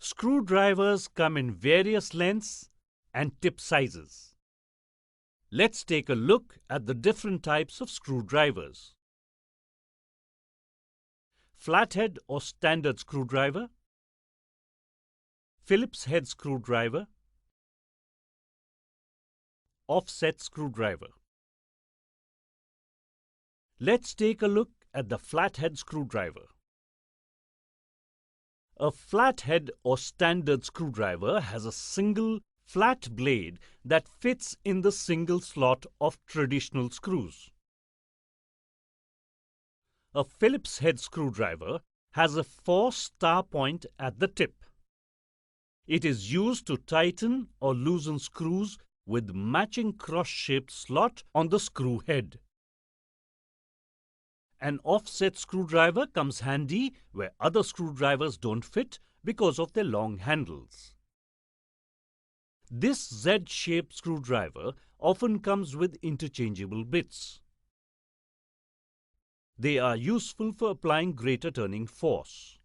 Screwdrivers come in various lengths and tip sizes. Let's take a look at the different types of screwdrivers. Flathead or standard screwdriver, Phillips head screwdriver, offset screwdriver. Let's take a look at the flathead screwdriver. A flathead or standard screwdriver has a single flat blade that fits in the single slot of traditional screws. A Phillips head screwdriver has a 4-star point at the tip. It is used to tighten or loosen screws with matching cross-shaped slot on the screw head. An offset screwdriver comes handy where other screwdrivers don't fit because of their long handles. This Z-shaped screwdriver often comes with interchangeable bits. They are useful for applying greater turning force.